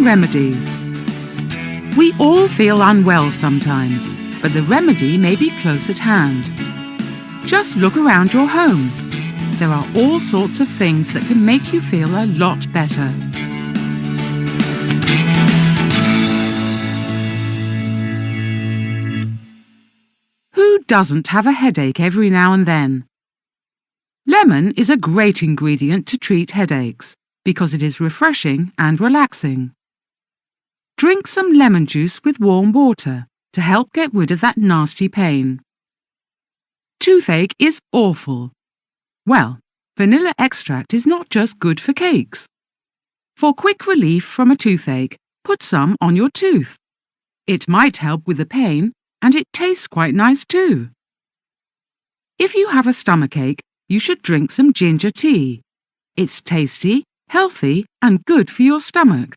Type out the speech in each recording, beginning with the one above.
Remedies. We all feel unwell sometimes, but the remedy may be close at hand. Just look around your home. There are all sorts of things that can make you feel a lot better. Who doesn't have a headache every now and then? Lemon is a great ingredient to treat headaches because it is refreshing and relaxing. Drink some lemon juice with warm water to help get rid of that nasty pain. Toothache is awful. Well, vanilla extract is not just good for cakes. For quick relief from a toothache, put some on your tooth. It might help with the pain, and it tastes quite nice too. If you have a stomachache, you should drink some ginger tea. It's tasty, healthy, and good for your stomach.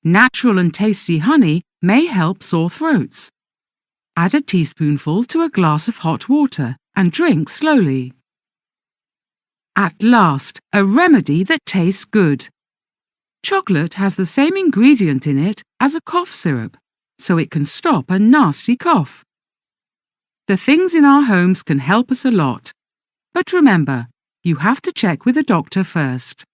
Natural and tasty honey may help sore throats. Add a teaspoonful to a glass of hot water and drink slowly. At last, a remedy that tastes good. Chocolate has the same ingredient in it as a cough syrup, so it can stop a nasty cough. The things in our homes can help us a lot. But remember, you have to check with a doctor first.